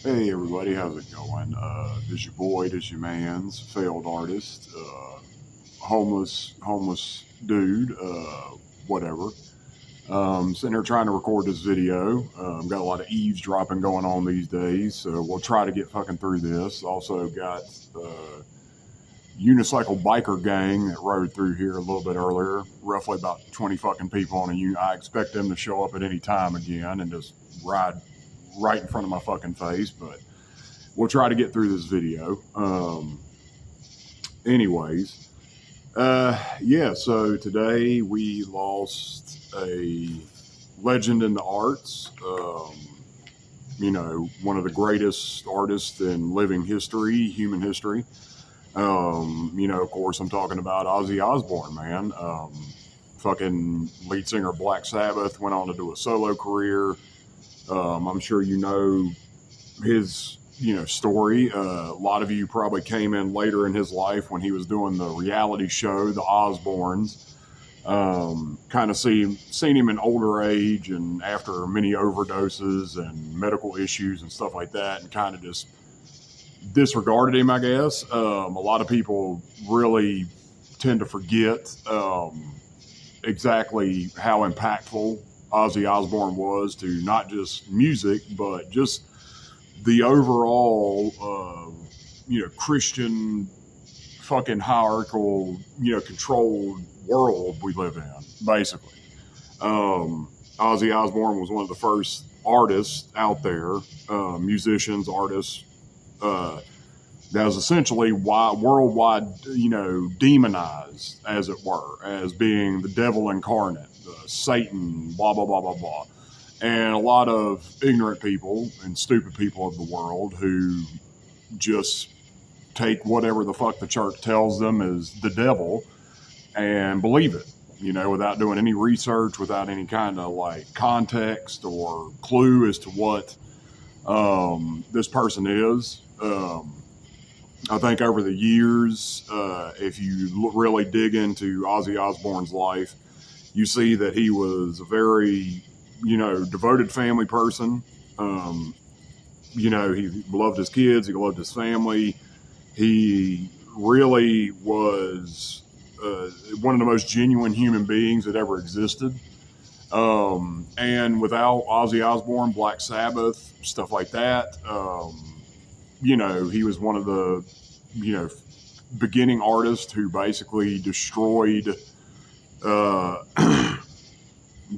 Hey everybody, how's it going? This your boy, this your man's failed artist, homeless dude, whatever. Sitting here trying to record this video. Got a lot of eavesdropping going on these days, so we'll try to get fucking through this. Also got unicycle biker gang that rode through here a little bit earlier. Roughly about 20 fucking people on I expect them to show up at any time again and just ride right in front of my fucking face, but we'll try to get through this video. Anyways, yeah, so today we lost a legend in the arts. One of the greatest artists in living history, human history. Of course, I'm talking about Ozzy Osbourne, man. Fucking lead singer of Black Sabbath, went on to do a solo career. I'm sure you know his story. A lot of you probably came in later in his life when he was doing the reality show, The Osbournes. Kind of seen him in older age and after many overdoses and medical issues and stuff like that, and kind of just disregarded him, I guess. A lot of people really tend to forget exactly how impactful Ozzy Osbourne was to not just music, but just the overall, Christian fucking hierarchical, controlled world we live in, basically. Ozzy Osbourne was one of the first artists out there, musicians, artists, that was essentially worldwide, demonized, as it were, as being the devil incarnate, Satan, blah, blah, blah, blah, blah. And a lot of ignorant people and stupid people of the world who just take whatever the fuck the church tells them is the devil and believe it, without doing any research, without any kind of like context or clue as to what this person is. I think over the years, if you really dig into Ozzy Osbourne's life, you see that he was a very, devoted family person. He loved his kids. He loved his family. He really was one of the most genuine human beings that ever existed. And without Ozzy Osbourne, Black Sabbath, stuff like that, he was one of the, beginning artists who basically destroyed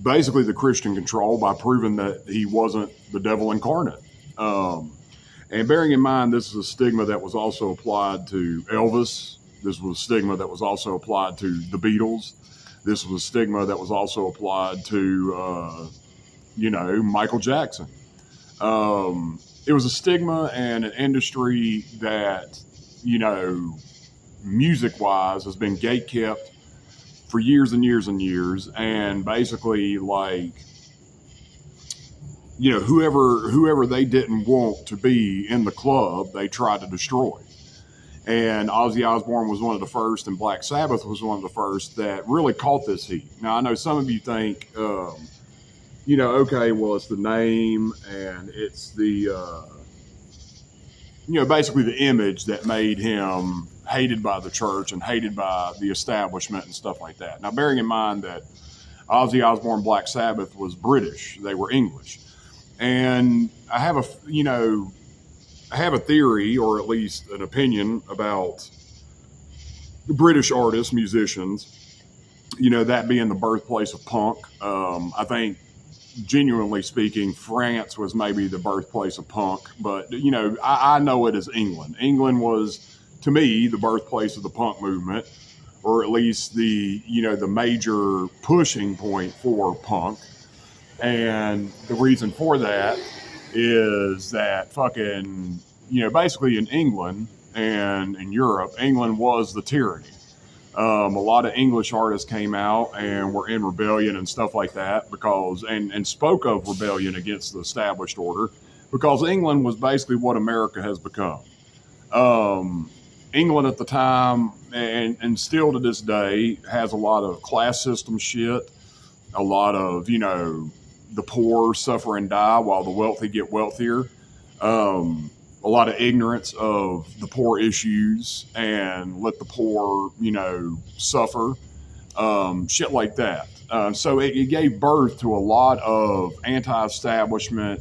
basically the Christian control by proving that he wasn't the devil incarnate. And bearing in mind, this is a stigma that was also applied to Elvis. This was a stigma that was also applied to the Beatles. This was a stigma that was also applied to, Michael Jackson. It was a stigma and an industry that, music-wise has been gatekept for years and years and years, and basically, like, whoever they didn't want to be in the club, they tried to destroy. And Ozzy Osbourne was one of the first, and Black Sabbath was one of the first that really caught this heat. Now, I know some of you think, okay, well, it's the name and it's the, basically the image that made him hated by the church and hated by the establishment and stuff like that. Now, bearing in mind that Ozzy Osbourne, Black Sabbath was British, they were English. And I have a theory, or at least an opinion, about British artists, musicians, that being the birthplace of punk. I think, genuinely speaking, France was maybe the birthplace of punk, but, I know it as England. England was, to me, the birthplace of the punk movement, or at least the major pushing point for punk. And the reason for that is that fucking, basically in England and in Europe, England was the tyranny. A lot of English artists came out and were in rebellion and stuff like that and spoke of rebellion against the established order, because England was basically what America has become. England at the time, and still to this day, has a lot of class system shit, a lot of, the poor suffer and die while the wealthy get wealthier. A lot of ignorance of the poor issues and let the poor, suffer, shit like that. So it gave birth to a lot of anti-establishment,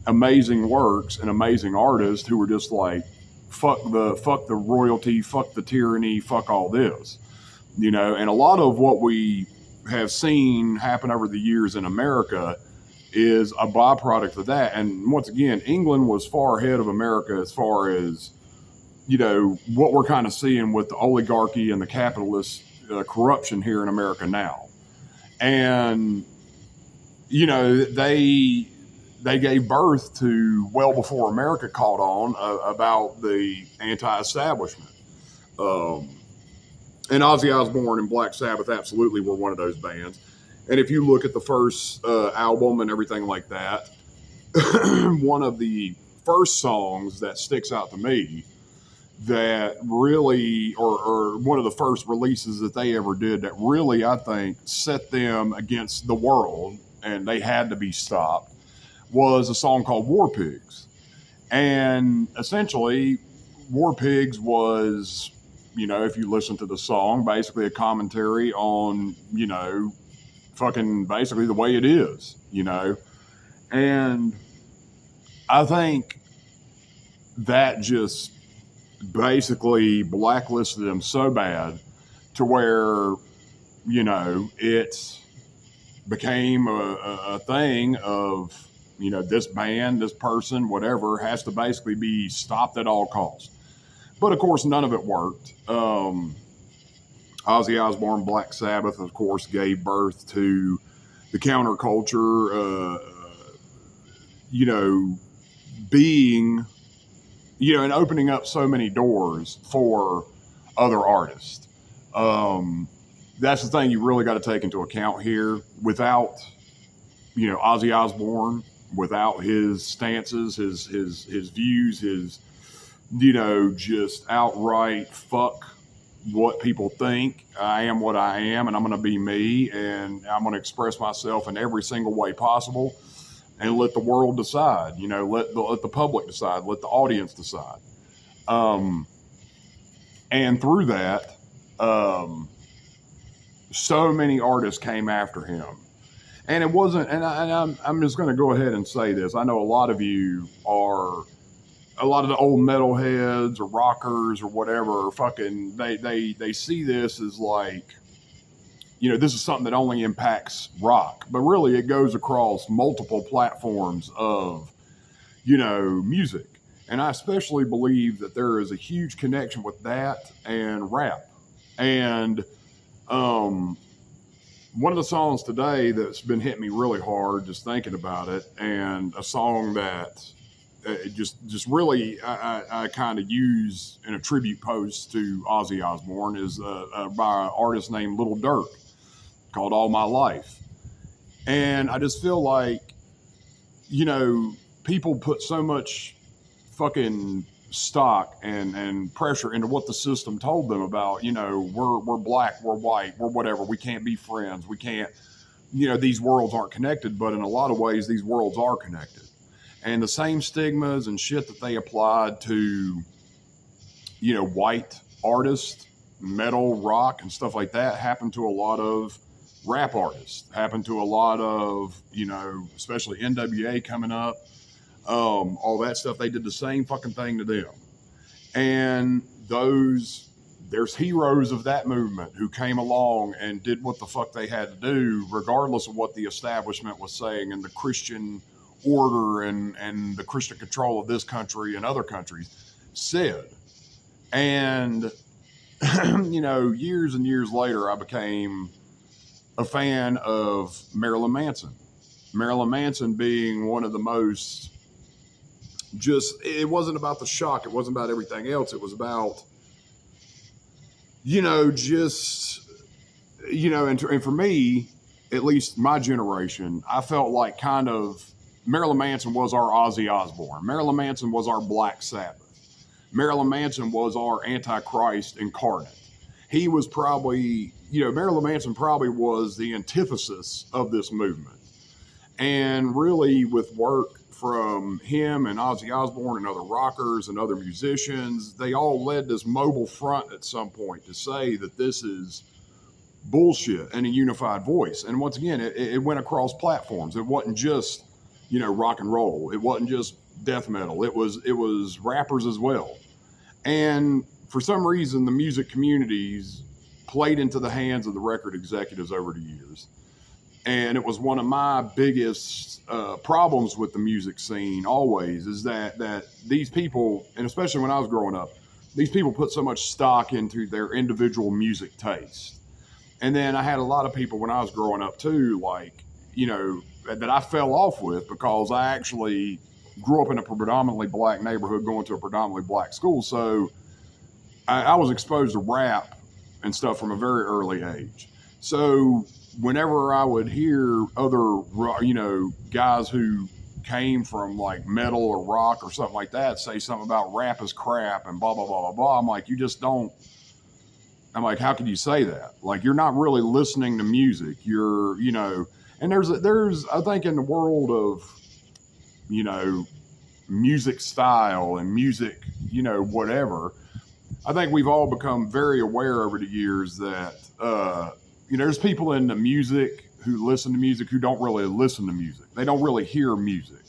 amazing works and amazing artists who were just like, fuck the royalty, fuck the tyranny, fuck all this, and a lot of what we have seen happen over the years in America is a byproduct of that. And once again, England was far ahead of America as far as, what we're kind of seeing with the oligarchy and the capitalist corruption here in America now. And, they gave birth to, well before America caught on, about the anti-establishment. And Ozzy Osbourne and Black Sabbath absolutely were one of those bands. And if you look at the first album and everything like that, one of the first songs that sticks out to me that really, or one of the first releases that they ever did that really, I think, set them against the world and they had to be stopped, was a song called War Pigs. And essentially, War Pigs was, if you listen to the song, basically a commentary on, fucking basically the way it is, And I think that just basically blacklisted them so bad to where, it became a thing of, this band, this person, whatever, has to basically be stopped at all costs. But of course, none of it worked. Ozzy Osbourne, Black Sabbath, of course, gave birth to the counterculture, being, and opening up so many doors for other artists. That's the thing you really got to take into account here. Without, Ozzy Osbourne, without his stances, his views, his, just outright fuck what people think. I am what I am, and I'm going to be me, and I'm going to express myself in every single way possible, and let the world decide. Let the public decide, let the audience decide. And through that, so many artists came after him. And it wasn't, and I'm just going to go ahead and say this. I know a lot of you are, a lot of the old metalheads or rockers or whatever, fucking, they see this as like, this is something that only impacts rock. But really, it goes across multiple platforms of, music. And I especially believe that there is a huge connection with that and rap. And one of the songs today that's been hitting me really hard just thinking about it, and a song that just really I kind of use in a tribute post to Ozzy Osbourne, is by an artist named Little Durk, called All My Life. And I just feel like, people put so much fucking stock and pressure into what the system told them about, we're black, we're white, we're whatever, we can't be friends, we can't, these worlds aren't connected. But in a lot of ways, these worlds are connected. And the same stigmas and shit that they applied to, white artists, metal, rock, and stuff like that happened to a lot of rap artists, happened to a lot of, especially NWA coming up, all that stuff. They did the same fucking thing to them. And there's heroes of that movement who came along and did what the fuck they had to do, regardless of what the establishment was saying and the Christian order and the Christian control of this country and other countries said. And, years and years later, I became a fan of Marilyn Manson. Marilyn Manson being one of the most, it wasn't about the shock. It wasn't about everything else. It was about, and for me, at least my generation, I felt like kind of Marilyn Manson was our Ozzy Osbourne. Marilyn Manson was our Black Sabbath. Marilyn Manson was our Antichrist incarnate. He was probably, Marilyn Manson probably was the antithesis of this movement. And really, with work from him and Ozzy Osbourne and other rockers and other musicians, they all led this mobile front at some point to say that this is bullshit and a unified voice. And once again, it went across platforms. It wasn't just, rock and roll. It wasn't just death metal. It was rappers as well. And for some reason, the music communities played into the hands of the record executives over the years. And it was one of my biggest problems with the music scene always, is that these people, and especially when I was growing up, these people put so much stock into their individual music taste. And then I had a lot of people when I was growing up too, that I fell off with, because I actually grew up in a predominantly black neighborhood going to a predominantly black school. So I was exposed to rap and stuff from a very early age. So whenever I would hear other, guys who came from like metal or rock or something like that say something about rap is crap and blah, blah, blah, blah, blah, I'm like, I'm like, how can you say that? Like, you're not really listening to music. You're, and there's, I think in the world of, music style and music, whatever, I think we've all become very aware over the years that, there's people in the music who listen to music who don't really listen to music. They don't really hear music.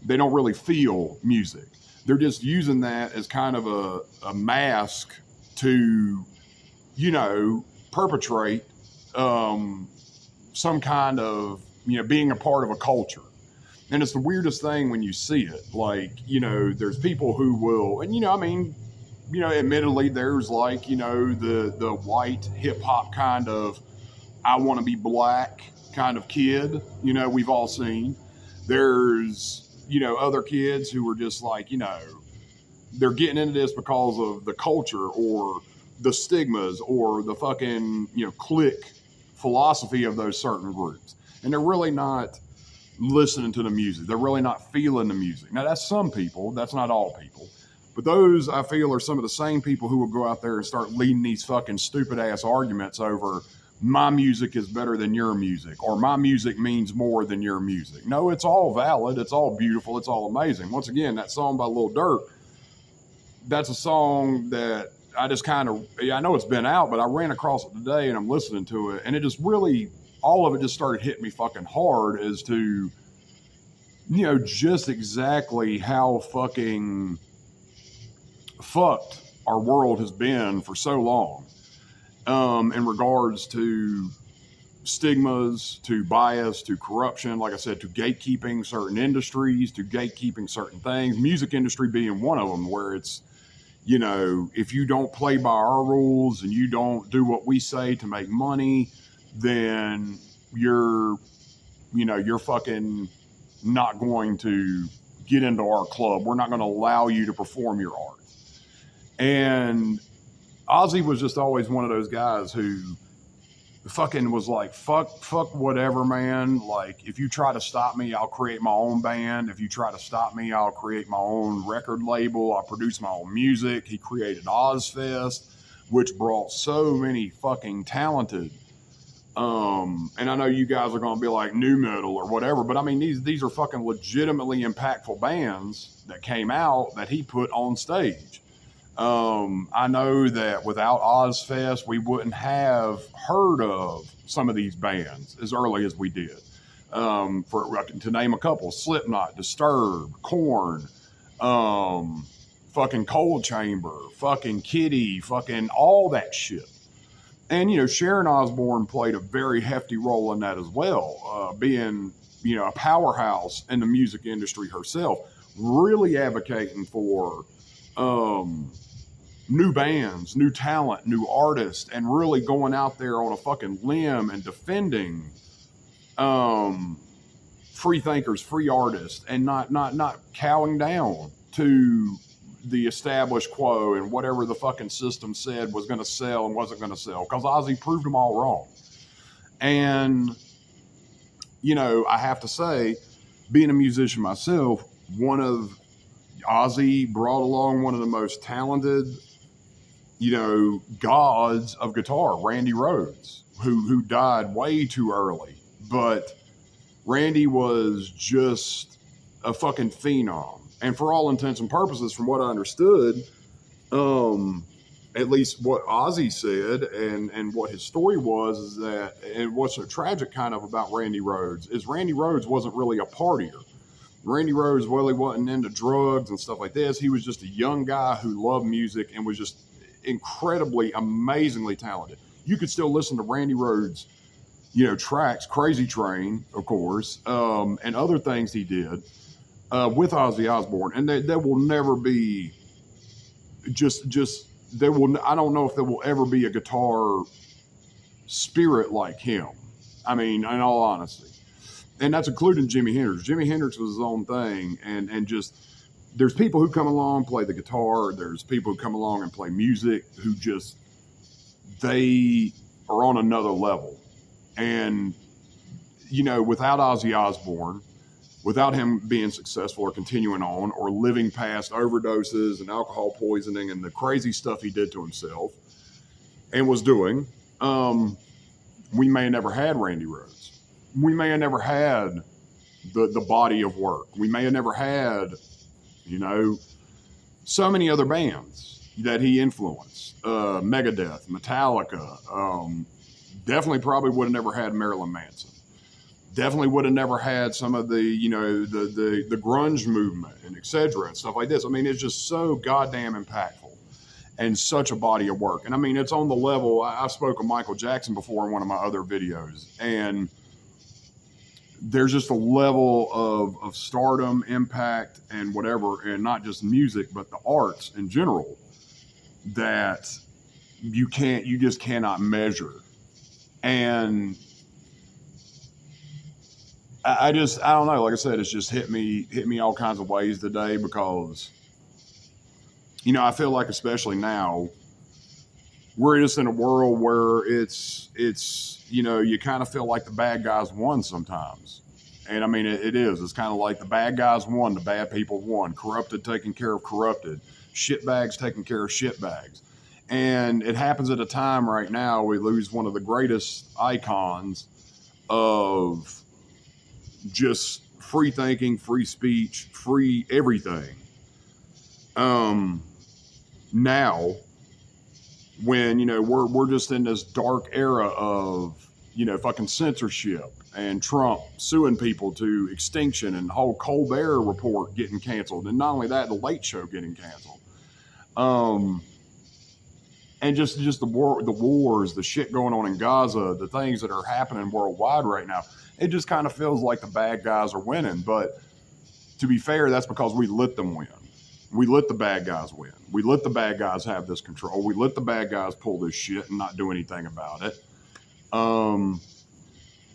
They don't really feel music. They're just using that as kind of a mask to, perpetrate some kind of, being a part of a culture. And it's the weirdest thing when you see it. Like, there's people who will, and, admittedly, there's like, the white hip hop kind of, I want to be black kind of kid, we've all seen. There's, other kids who are just like, they're getting into this because of the culture or the stigmas or the fucking, clique philosophy of those certain groups. And they're really not listening to the music. They're really not feeling the music. Now, that's some people. That's not all people. But those, I feel, are some of the same people who will go out there and start leading these fucking stupid-ass arguments over my music is better than your music, or my music means more than your music. No, it's all valid. It's all beautiful. It's all amazing. Once again, that song by Lil Durk, that's a song that I just kind of, I know it's been out, but I ran across it today and I'm listening to it, and it just really, all of it just started hitting me fucking hard as to, just exactly how fucking fucked our world has been for so long, in regards to stigmas, to bias, to corruption, like I said, to gatekeeping certain industries, to gatekeeping certain things, music industry being one of them, where it's, if you don't play by our rules and you don't do what we say to make money, then you're fucking not going to get into our club. We're not going to allow you to perform your art. And Ozzy was just always one of those guys who fucking was like, fuck whatever, man. Like, if you try to stop me, I'll create my own band. If you try to stop me, I'll create my own record label. I'll produce my own music. He created Ozfest, which brought so many fucking talented, and I know you guys are going to be like new metal or whatever, but I mean, these are fucking legitimately impactful bands that came out that he put on stage. I know that without Ozfest, we wouldn't have heard of some of these bands as early as we did. To name a couple: Slipknot, Disturbed, Korn, fucking Cold Chamber, fucking Kitty, fucking all that shit. And, Sharon Osbourne played a very hefty role in that as well, being, a powerhouse in the music industry herself, really advocating for new bands, new talent, new artists, and really going out there on a fucking limb and defending free thinkers, free artists, and not cowing down to the established quo and whatever the fucking system said was going to sell and wasn't going to sell, because Ozzy proved them all wrong. And, I have to say, being a musician myself, Ozzy brought along one of the most talented, gods of guitar, Randy Rhoads, who died way too early. But Randy was just a fucking phenom. And for all intents and purposes, from what I understood, at least what Ozzy said and what his story was, is that, and what's so tragic kind of about Randy Rhoads is Randy Rhoads wasn't really a partier. Randy Rhoads, well, he wasn't into drugs and stuff like this. He was just a young guy who loved music and was just incredibly, amazingly talented. You could still listen to Randy Rhoads, tracks, Crazy Train, of course, and other things he did with Ozzy Osbourne. And there will never be I don't know if there will ever be a guitar spirit like him. I mean, in all honesty. And that's including Jimi Hendrix. Jimi Hendrix was his own thing, and just there's people who come along, play the guitar. There's people who come along and play music who just they are on another level. And without Ozzy Osbourne, without him being successful or continuing on or living past overdoses and alcohol poisoning and the crazy stuff he did to himself and was doing, we may have never had Randy Rhoads. We may have never had the body of work. We may have never had, so many other bands that he influenced. Megadeth, Metallica, definitely probably would have never had Marilyn Manson. Definitely would have never had some of the, the grunge movement and et cetera and stuff like this. I mean, it's just so goddamn impactful and such a body of work. And I mean, it's on the level, I spoke of Michael Jackson before in one of my other videos, and there's just a level of stardom, impact, and whatever, and not just music, but the arts in general, that you just cannot measure. And I don't know, like I said, it's just hit me all kinds of ways today, because, I feel like, especially now, we're just in a world where it's you kind of feel like the bad guys won sometimes. And I mean, it is. It's kind of like the bad guys won, the bad people won. Corrupted taking care of corrupted. Shitbags taking care of shitbags. And it happens at a time right now we lose one of the greatest icons of just free thinking, free speech, free everything. Now, when, we're just in this dark era of, fucking censorship and Trump suing people to extinction and the whole Colbert Report getting canceled. And not only that, the Late Show getting canceled. And just the wars, the shit going on in Gaza, the things that are happening worldwide right now, it just kind of feels like the bad guys are winning. But to be fair, that's because we let them win. We let the bad guys win. We let the bad guys have this control. We let the bad guys pull this shit and not do anything about it. And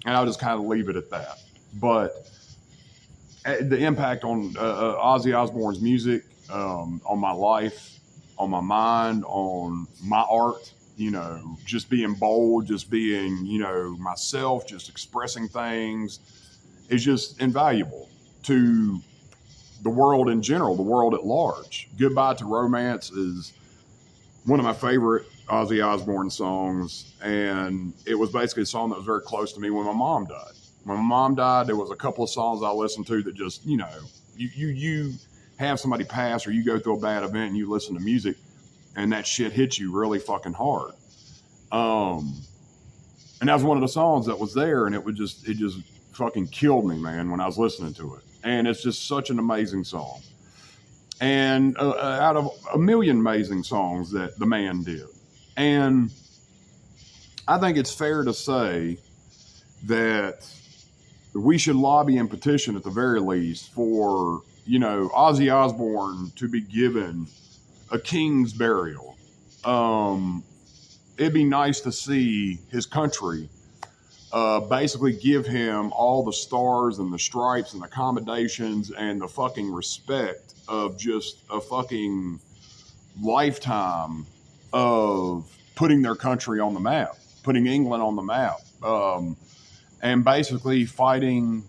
I'll just kind of leave it at that. But the impact on Ozzy Osbourne's music, on my life, on my mind, on my art, just being bold, just being, myself, just expressing things, is just invaluable to the world in general, the world at large. Goodbye to Romance is one of my favorite Ozzy Osbourne songs, and it was basically a song that was very close to me when my mom died. When my mom died, there was a couple of songs I listened to that just, you have somebody pass or you go through a bad event and you listen to music and that shit hits you really fucking hard. And that was one of the songs that was there, and it just fucking killed me, man, when I was listening to it. And it's just such an amazing song. And out of a million amazing songs that the man did. And I think it's fair to say that we should lobby and petition at the very least for, Ozzy Osbourne to be given a king's burial. It'd be nice to see his country basically give him all the stars and the stripes and accommodations and the fucking respect of just a fucking lifetime of putting their country on the map, putting England on the map, and basically fighting,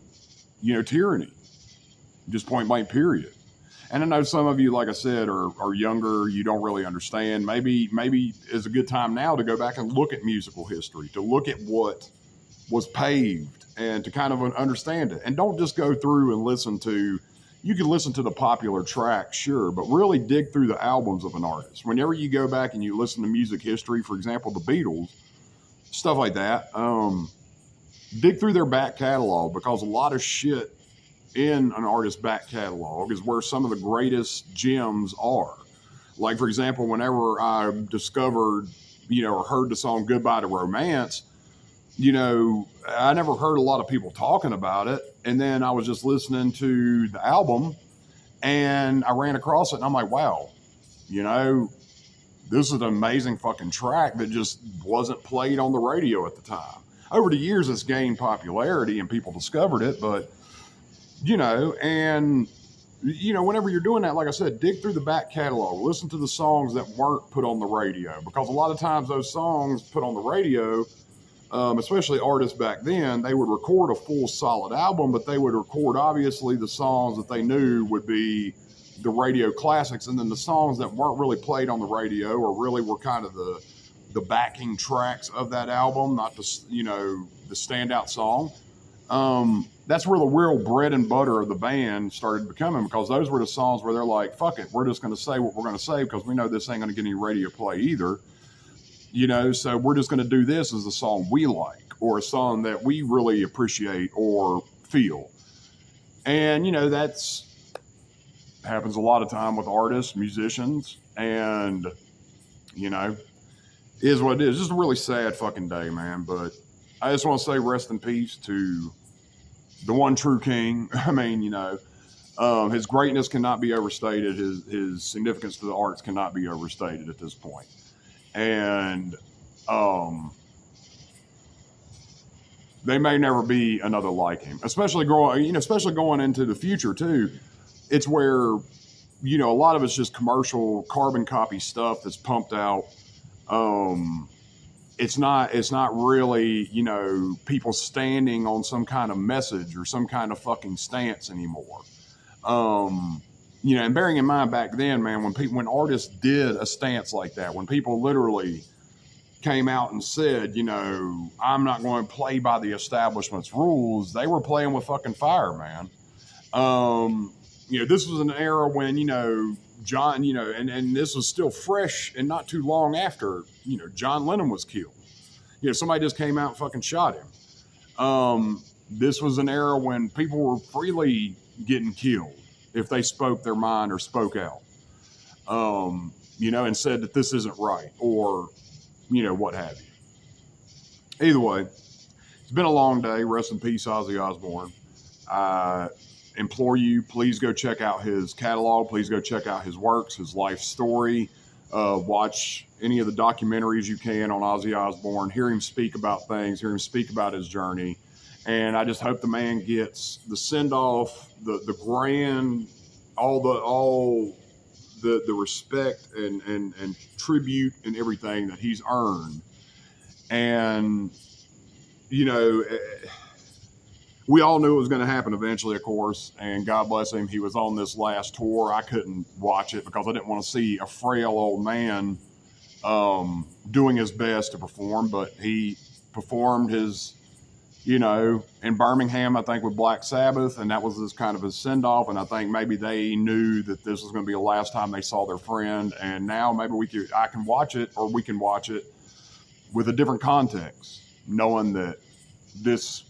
tyranny, just point blank period. And I know some of you, like I said, are younger. You don't really understand. Maybe it's a good time now to go back and look at musical history, to look at what was paved and to kind of understand it. And don't just go through and listen to, you can listen to the popular tracks, sure, but really dig through the albums of an artist. Whenever you go back and you listen to music history, for example, the Beatles, stuff like that, dig through their back catalog, because a lot of shit in an artist's back catalog is where some of the greatest gems are. Like, for example, whenever I discovered, or heard the song Goodbye to Romance, I never heard a lot of people talking about it. And then I was just listening to the album and I ran across it and I'm like, wow, this is an amazing fucking track that just wasn't played on the radio at the time. Over the years, it's gained popularity and people discovered it, but, whenever you're doing that, like I said, dig through the back catalog, listen to the songs that weren't put on the radio, because a lot of times those songs put on the radio, especially artists back then, they would record a full solid album, but they would record obviously the songs that they knew would be the radio classics, and then the songs that weren't really played on the radio or really were kind of the backing tracks of that album, not the standout song. That's where the real bread and butter of the band started becoming, because those were the songs where they're like, fuck it, we're just going to say what we're going to say because we know this ain't going to get any radio play either. So we're just going to do this as a song we like, or a song that we really appreciate or feel. And, that's happens a lot of time with artists, musicians, and, is what it is. Just a really sad fucking day, man. But I just want to say rest in peace to the one true king. I mean, his greatness cannot be overstated. His significance to the arts cannot be overstated at this point. And they may never be another like him, especially going into the future too. It's where, a lot of it's just commercial carbon copy stuff that's pumped out. It's not really, people standing on some kind of message or some kind of fucking stance anymore. And bearing in mind back then, man, when artists did a stance like that, when people literally came out and said, I'm not going to play by the establishment's rules, they were playing with fucking fire, man. This was an era when, John, and this was still fresh and not too long after, John Lennon was killed. Somebody just came out and fucking shot him. This was an era when people were freely getting killed if they spoke their mind or spoke out, and said that this isn't right, or, what have you. Either way, it's been a long day. Rest in peace, Ozzy Osbourne. I implore you, please go check out his catalog. Please go check out his works, his life story. Watch any of the documentaries you can on Ozzy Osbourne. Hear him speak about things. Hear him speak about his journey. And I just hope the man gets the send-off, the grand, all the respect and tribute and everything that he's earned. And, we all knew it was going to happen eventually, of course, and God bless him. He was on this last tour. I couldn't watch it because I didn't want to see a frail old man doing his best to perform, but he performed his, in Birmingham, I think, with Black Sabbath, and that was his kind of his send-off, and I think maybe they knew that this was going to be the last time they saw their friend, and now maybe I can watch it, or we can watch it with a different context, knowing that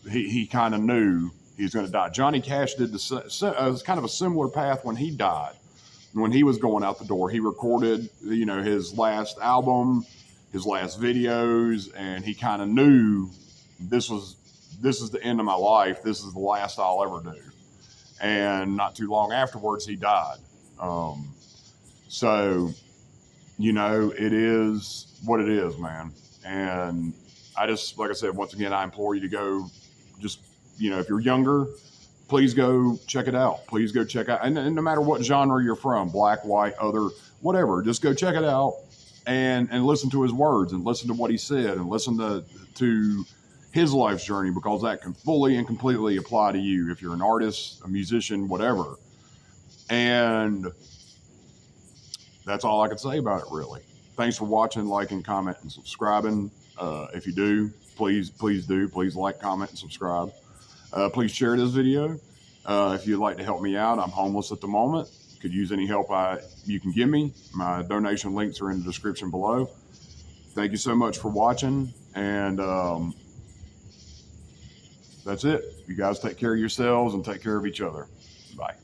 he kind of knew he was going to die. Johnny Cash did kind of a similar path when he died. When he was going out the door, he recorded, his last album, his last videos, and he kind of knew this is the end of my life. This is the last I'll ever do. And not too long afterwards, he died. So, it is what it is, man. And I just, like I said, once again, I implore you to go just, if you're younger, please go check it out. Please go check out, and no matter what genre you're from, black, white, other, whatever, just go check it out and listen to his words and listen to what he said and listen to his life's journey, because that can fully and completely apply to you if you're an artist, a musician, whatever. And that's all I could say about it, really. Thanks for watching, liking, comment, and subscribing. If you do, please do. Please like, comment, and subscribe. Please share this video. If you'd like to help me out, I'm homeless at the moment. Could use any help you can give me. My donation links are in the description below. Thank you so much for watching, and that's it. You guys take care of yourselves and take care of each other. Bye.